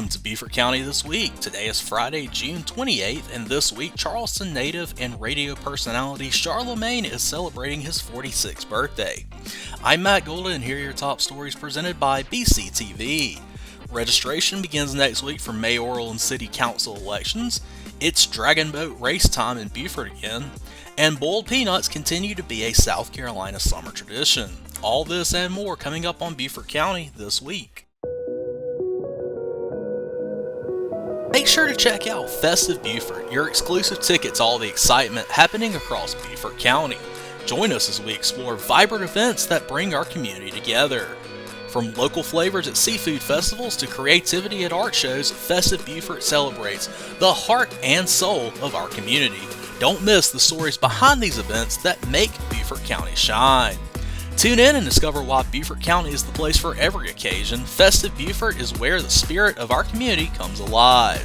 welcome to Beaufort County This Week. Today is Friday, June 28th, and this week Charleston native and radio personality Charlemagne is celebrating his 46th birthday. I'm Matt Golden, and here are your top stories presented by BCTV. Registration begins next week for mayoral and city council elections. It's Dragonboat Race time in Beaufort again, and boiled peanuts continue to be a South Carolina summer tradition. All this and more coming up on Beaufort County This Week. Make sure to check out Festive Beaufort, your exclusive ticket to all the excitement happening across Beaufort County. Join us as we explore vibrant events that bring our community together. From local flavors at seafood festivals to creativity at art shows, Festive Beaufort celebrates the heart and soul of our community. Don't miss the stories behind these events that make Beaufort County shine. Tune in and discover why Beaufort County is the place for every occasion. Festive Beaufort is where the spirit of our community comes alive.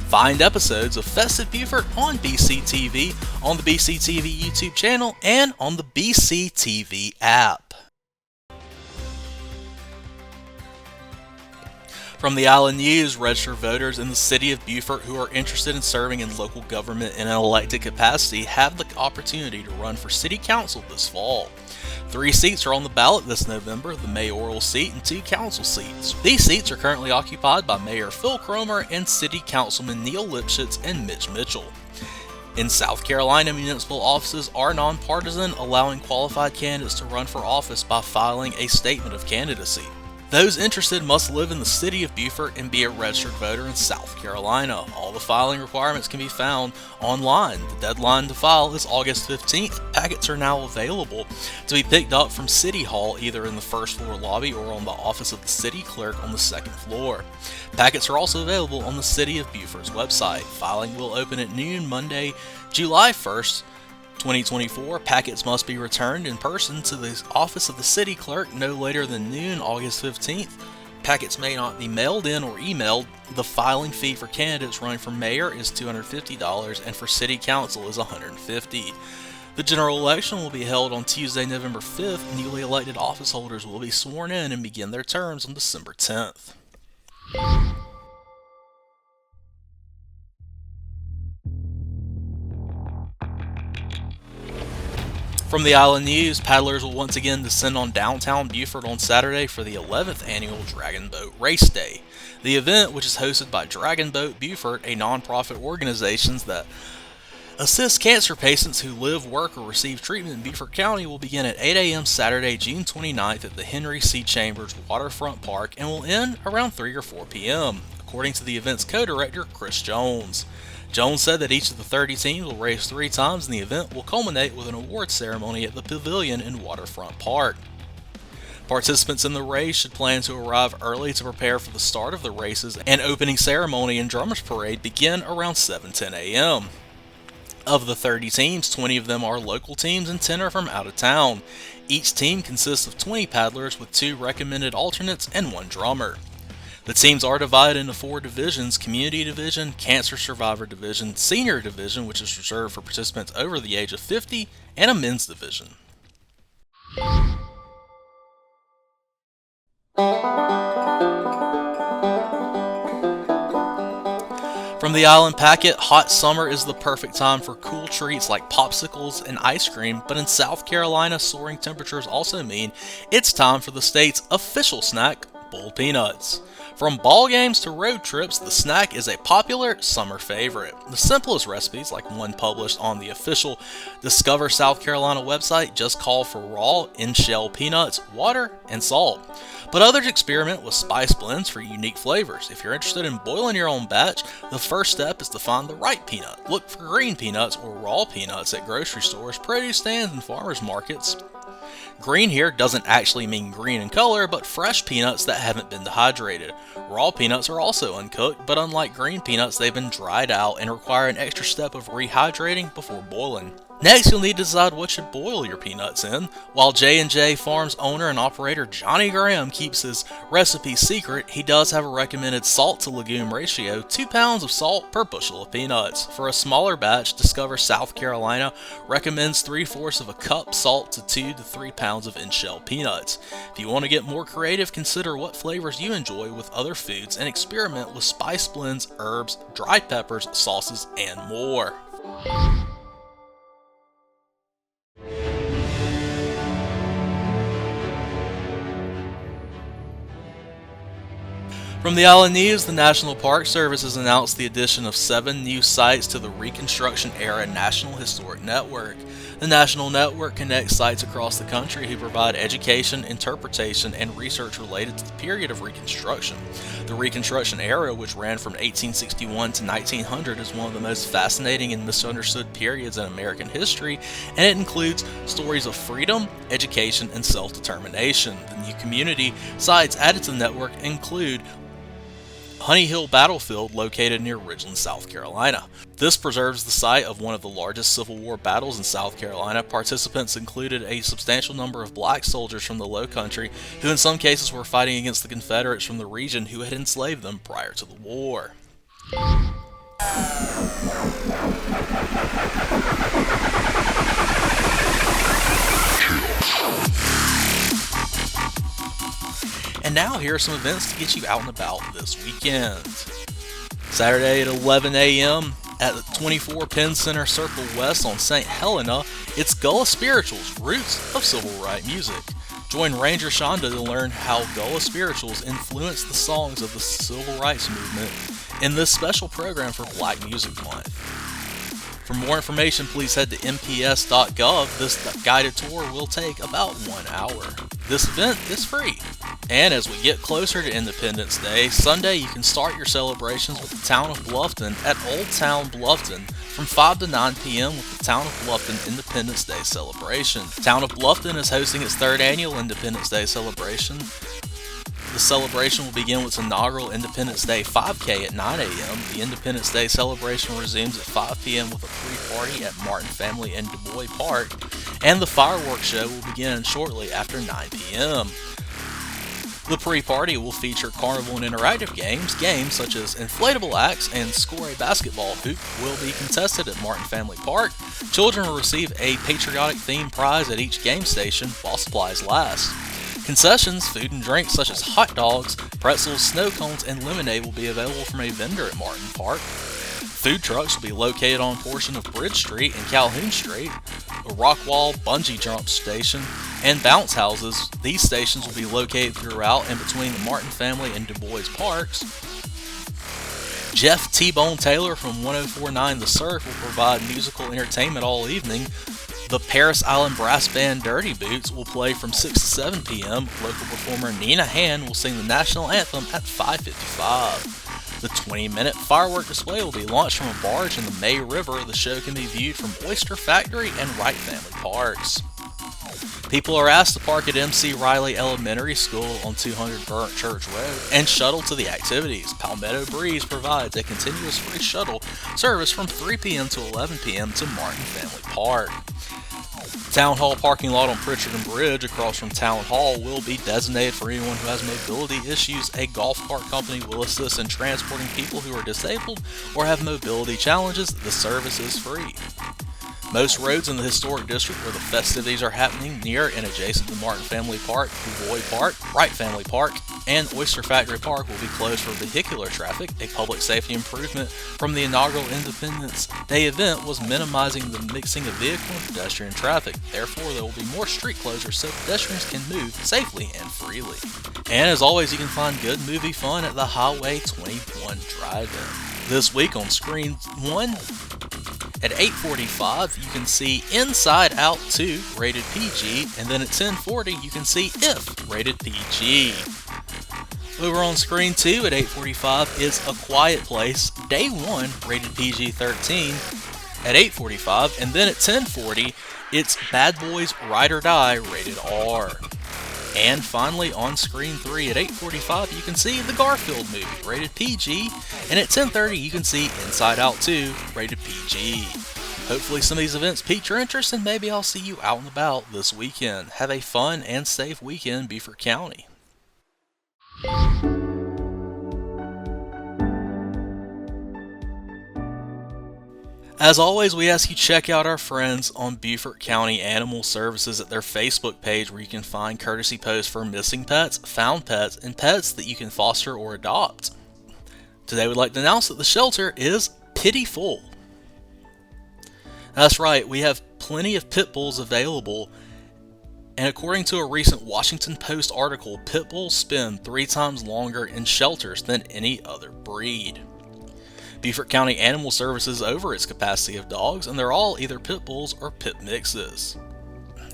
Find episodes of Festive Beaufort on BCTV, on the BCTV YouTube channel, and on the BCTV app. From the Island News, registered voters in the City of Beaufort who are interested in serving in local government in an elected capacity have the opportunity to run for City Council this fall. 3 seats are on the ballot this November, the mayoral seat and 2 council seats. These seats are currently occupied by Mayor Phil Cromer and City Councilmen Neil Lipsitz and Mitch Mitchell. In South Carolina, municipal offices are non-partisan, allowing qualified candidates to run for office by filing a Statement of Candidacy. Those interested must live in the City of Beaufort and be a registered voter in South Carolina. All the filing requirements can be found online. The deadline to file is August 15th. Packets are now available to be picked up from City Hall, either in the first floor lobby or on the office of the city clerk on the second floor. Packets are also available on the City of Beaufort's website. Filing will open at noon Monday, July 1st. 2024. Packets must be returned in person to the office of the city clerk no later than noon August 15th. Packets may not be mailed in or emailed. The filing fee for candidates running for mayor is $250 and for city council is $150. The general election will be held on Tuesday, November 5th. Newly elected office holders will be sworn in and begin their terms on December 10th. From the Island News, paddlers will once again descend on downtown Beaufort on Saturday for the 11th annual Dragonboat Race Day. The event, which is hosted by Dragonboat Beaufort, a non-profit organization that assists cancer patients who live, work, or receive treatment in Beaufort County, will begin at 8 a.m. Saturday, June 29th at the Henry C. Chambers Waterfront Park and will end around 3 or 4 p.m., according to the event's co-director, Chris Jones. Jones said that each of the 30 teams will race 3 times and the event will culminate with an awards ceremony at the Pavilion in Waterfront Park. Participants in the race should plan to arrive early to prepare for the start of the races, and opening ceremony and drummers parade begin around 7:10 a.m. Of the 30 teams, 20 of them are local teams and 10 are from out of town. Each team consists of 20 paddlers with 2 recommended alternates and 1 drummer. The teams are divided into 4 divisions: Community Division, Cancer Survivor Division, Senior Division, which is reserved for participants over the age of 50, and a Men's Division. From the Island Packet, hot summer is the perfect time for cool treats like popsicles and ice cream, but in South Carolina, soaring temperatures also mean it's time for the state's official snack, boiled peanuts. From ball games to road trips, the snack is a popular summer favorite. The simplest recipes, like one published on the official Discover South Carolina website, just call for raw, in-shell peanuts, water, and salt. But others experiment with spice blends for unique flavors. If you're interested in boiling your own batch, the first step is to find the right peanut. Look for green peanuts or raw peanuts at grocery stores, produce stands, and farmers markets. Green here doesn't actually mean green in color, but fresh peanuts that haven't been dehydrated. Raw peanuts are also uncooked, but unlike green peanuts, they've been dried out and require an extra step of rehydrating before boiling. Next, you'll need to decide what you boil your peanuts in. While J&J Farms owner and operator Johnny Graham keeps his recipe secret, he does have a recommended salt to legume ratio, 2 pounds of salt per bushel of peanuts. For a smaller batch, Discover South Carolina recommends 3/4 of a cup salt to 2 to 3 pounds of in-shell peanuts. If you want to get more creative, consider what flavors you enjoy with other foods and experiment with spice blends, herbs, dried peppers, sauces, and more. From the Island News, the National Park Service has announced the addition of 7 new sites to the Reconstruction-era National Historic Network. The National Network connects sites across the country who provide education, interpretation, and research related to the period of Reconstruction. The Reconstruction era, which ran from 1861 to 1900, is one of the most fascinating and misunderstood periods in American history, and it includes stories of freedom, education, and self-determination. The new community sites added to the network include Honey Hill Battlefield, located near Ridgeland, South Carolina. This preserves the site of one of the largest Civil War battles in South Carolina. Participants included a substantial number of black soldiers from the Low Country, who in some cases were fighting against the Confederates from the region who had enslaved them prior to the war. And now here are some events to get you out and about this weekend. Saturday at 11 a.m. at the 24 Penn Center Circle West on St. Helena, it's Gullah Spirituals, Roots of Civil Rights Music. Join Ranger Shonda to learn how Gullah Spirituals influenced the songs of the Civil Rights Movement in this special program for Black Music Month. For more information, please head to mps.gov. This guided tour will take about 1 hour. This event is free. And as we get closer to Independence Day, Sunday you can start your celebrations with the Town of Bluffton at Old Town Bluffton from 5 to 9 p.m. with the Town of Bluffton Independence Day celebration. Town of Bluffton is hosting its 3rd annual Independence Day celebration. The celebration will begin with its inaugural Independence Day 5K at 9 a.m. The Independence Day celebration resumes at 5 p.m. with a pre-party at Martin Family and Du Bois Park, and the fireworks show will begin shortly after 9 p.m. The pre-party will feature carnival and interactive games. Games such as inflatable acts and score a basketball hoop will be contested at Martin Family Park. Children will receive a patriotic themed prize at each game station while supplies last. Concessions, food and drinks such as hot dogs, pretzels, snow cones, and lemonade will be available from a vendor at Martin Park. Food trucks will be located on a portion of Bridge Street and Calhoun Street. A rock wall, bungee jump station, and bounce houses. These stations will be located throughout and between the Martin Family and Du Bois Parks. Jeff T-Bone Taylor from 1049 The Surf will provide musical entertainment all evening. The Paris Island Brass Band Dirty Boots will play from 6 to 7 p.m. Local performer Nina Han will sing the national anthem at 5:55. The 20-minute firework display will be launched from a barge in the May River. The show can be viewed from Oyster Factory and Wright Family Parks. People are asked to park at MC Riley Elementary School on 200 Burnt Church Road and shuttle to the activities. Palmetto Breeze provides a continuous free shuttle service from 3 p.m. to 11 p.m. to Martin Family Park. Town Hall parking lot on Pritchard and Bridge across from Town Hall will be designated for anyone who has mobility issues. A golf cart company will assist in transporting people who are disabled or have mobility challenges. The service is free. Most roads in the historic district where the festivities are happening near and adjacent to Martin Family Park, Du Bois Park, Wright Family Park, and Oyster Factory Park will be closed for vehicular traffic. A public safety improvement from the inaugural Independence Day event was minimizing the mixing of vehicle and pedestrian traffic. Therefore, there will be more street closures so pedestrians can move safely and freely. And as always, you can find good movie fun at the Highway 21 Drive-In. This week on Screen 1, at 8:45, you can see Inside Out 2, rated PG, and then at 10:40, you can see If, rated PG. Over on Screen 2 at 8:45 is A Quiet Place, Day 1, rated PG-13, at 8:45, and then at 10:40, it's Bad Boys Ride or Die, rated R. And finally, on Screen 3 at 8:45, you can see The Garfield Movie, rated PG, and at 10:30, you can see Inside Out 2, rated PG. Hopefully some of these events piqued your interest, and maybe I'll see you out and about this weekend. Have a fun and safe weekend, Beaufort County. As always, we ask you check out our friends on Beaufort County Animal Services at their Facebook page, where you can find courtesy posts for missing pets, found pets, and pets that you can foster or adopt. Today we'd like to announce that the shelter is pitiful. That's right, we have plenty of pit bulls available, and according to a recent Washington Post article, pit bulls spend 3 times longer in shelters than any other breed. Beaufort County Animal Services is over its capacity of dogs, and they're all either pit bulls or pit mixes.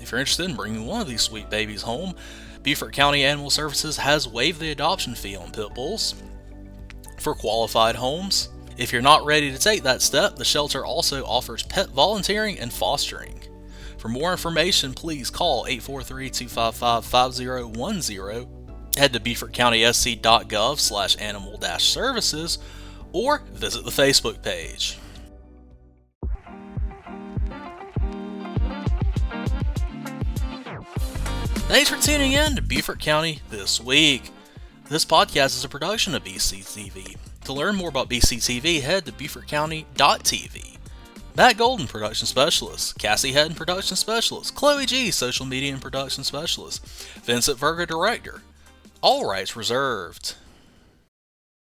If you're interested in bringing one of these sweet babies home, Beaufort County Animal Services has waived the adoption fee on pit bulls for qualified homes. If you're not ready to take that step, the shelter also offers pet volunteering and fostering. For more information, please call 843-255-5010, head to beaufortcountysc.gov/animal-services, or visit the Facebook page. Thanks for tuning in to Beaufort County This Week. This podcast is a production of BCTV. To learn more about BCTV, head to beaufortcounty.tv. Matt Golden, Production Specialist. Cassie Hedden, Production Specialist. Chloe G, Social Media and Production Specialist. Vincent Verga, Director. All rights reserved.